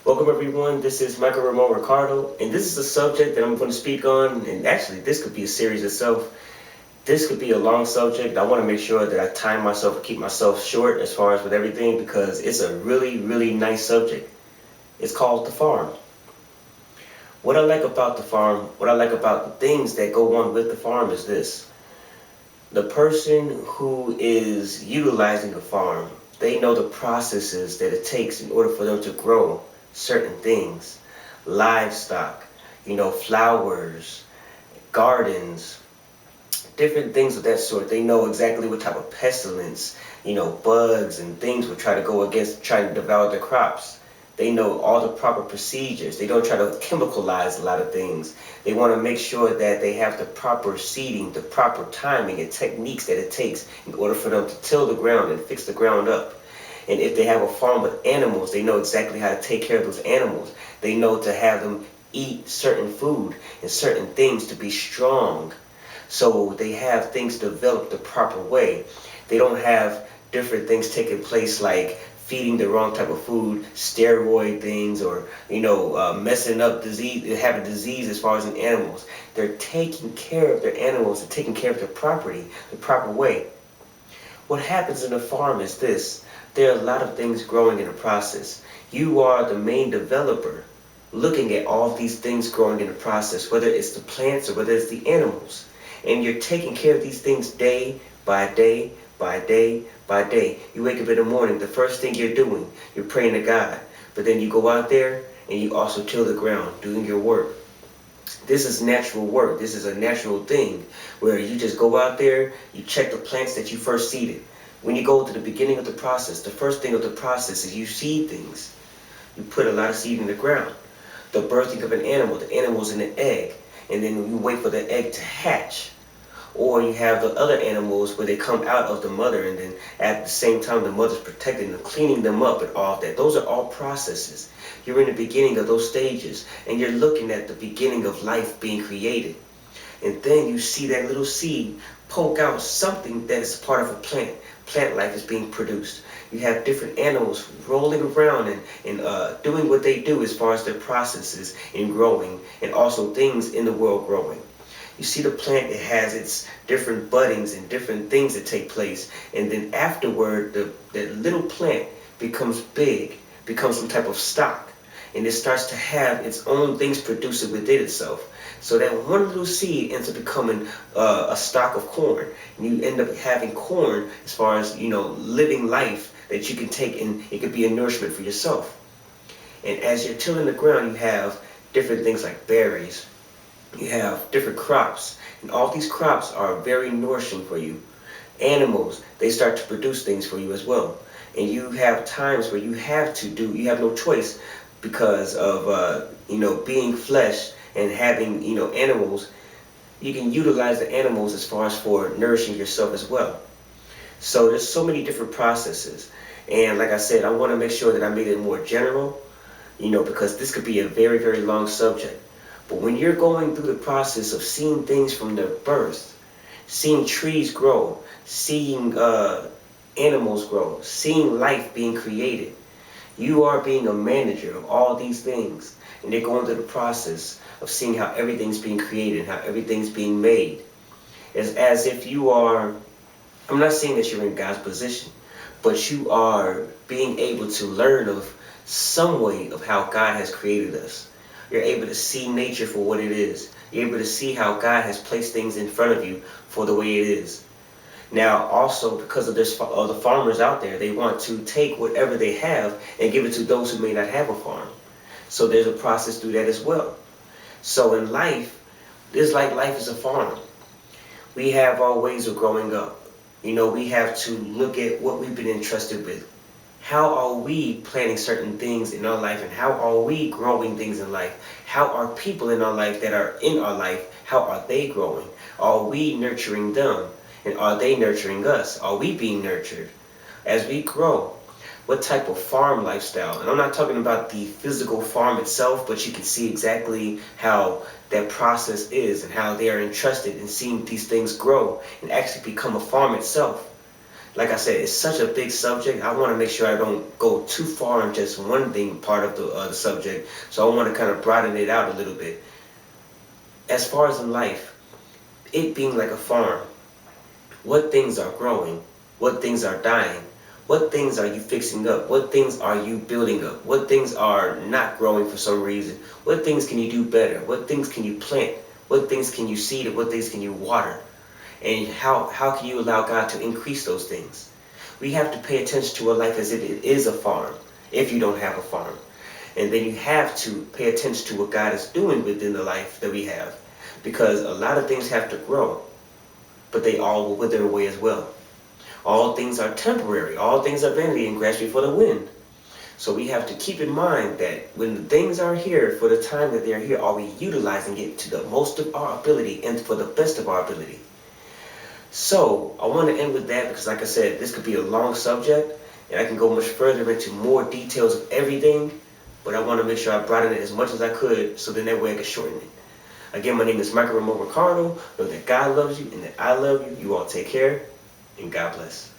Welcome everyone, this is Michael Ramon Ricardo, and this is a subject that I'm going to speak on, and actually this could be a series itself. This could be a long subject. I want to make sure that I time myself and keep myself short as far as with everything because it's a really nice subject. It's called the farm. What I like about the farm, what I like about the things that go on with the farm is this. The person who is utilizing the farm, they know the processes that it takes in order for them to grow certain things, livestock, flowers, gardens, different things of that sort. They know exactly what type of pestilence, bugs and things would try to go against, trying to devour the crops. They know all the proper procedures. They don't try to chemicalize a lot of things. They want to make sure that they have the proper seeding, the proper timing and techniques that it takes in order for them to till the ground and fix the ground up. And if they have a farm with animals, they know exactly how to take care of those animals. They know to have them eat certain food and certain things to be strong. So they have things developed the proper way. They don't have different things taking place like feeding the wrong type of food, steroid things, or messing up disease, having disease as far as in animals. They're taking care of their animals, they're taking care of their property the proper way. What happens in a farm is this. There are a lot of things growing in the process. You are the main developer looking at all these things growing in the process, whether it's the plants or whether it's the animals. And you're taking care of these things day by day by day by day. You wake up in the morning, the first thing you're doing, you're praying to God. But then you go out there and you also till the ground, doing your work. This is natural work. This is a natural thing where you just go out there, you check the plants that you first seeded. When you go to the beginning of the process, the first thing of the process is you seed things. You put a lot of seed in the ground. The birthing of an animal, the animal's in the egg, and then you wait for the egg to hatch. Or you have the other animals where they come out of the mother and then at the same time the mother's protecting them, cleaning them up and all of that. Those are all processes. You're in the beginning of those stages and you're looking at the beginning of life being created. And then you see that little seed poke out something that is part of a plant. Plant life is being produced. You have different animals rolling around and doing what they do as far as their processes in growing and also things in the world growing. You see the plant, it has its different buddings and different things that take place. And then afterward, the little plant becomes big, becomes some type of stock. And it starts to have its own things producing within itself. So that one little seed ends up becoming a stalk of corn. And you end up having corn as far as, living life that you can take and it could be a nourishment for yourself. And as you're tilling the ground, you have different things like berries, you have different crops, and all these crops are very nourishing for you. Animals, they start to produce things for you as well. And you have times where you have no choice because of, being flesh and having, animals. You can utilize the animals as far as for nourishing yourself as well. So there's so many different processes. And like I said, I want to make sure that I made it more general, because this could be a very long subject. But when you're going through the process of seeing things from their birth, seeing trees grow, seeing animals grow, seeing life being created, you are being a manager of all these things. And they're going through the process of seeing how everything's being created, how everything's being made. It's as if you are, I'm not saying that you're in God's position, but you are being able to learn of some way of how God has created us. You're able to see nature for what it is. You're able to see how God has placed things in front of you for the way it is. Now, also, because of this, the farmers out there, they want to take whatever they have and give it to those who may not have a farm. So there's a process through that as well. So in life, it's like life is a farm. We have our ways of growing up. We have to look at what we've been entrusted with. How are we planning certain things in our life and how are we growing things in life? How are people in our life that are in our life, how are they growing? Are we nurturing them? And are they nurturing us? Are we being nurtured? As we grow, what type of farm lifestyle? And I'm not talking about the physical farm itself, but you can see exactly how that process is and how they are entrusted in seeing these things grow and actually become a farm itself. like I said, it's such a big subject. I want to make sure I don't go too far in just one thing, part of the subject. So I want to kind of broaden it out a little bit. As far as in life, it being like a farm, what things are growing? What things are dying? What things are you fixing up? What things are you building up? What things are not growing for some reason? What things can you do better? What things can you plant? What things can you seed and what things can you water? And how can you allow God to increase those things? We have to pay attention to our life as if it is a farm, if you don't have a farm. And then you have to pay attention to what God is doing within the life that we have. Because a lot of things have to grow, but they all will wither away as well. All things are temporary. All things are vanity and grasping for the wind. So we have to keep in mind that when the things are here, for the time that they're here, are we utilizing it to the most of our ability and for the best of our ability? So I want to end with that because, like I said, this could be a long subject, and I can go much further into more details of everything, but I want to make sure I broaden it as much as I could so then that way I can shorten it. Again, my name is Ricardo. Know that God loves you and that I love you. You all take care, and God bless.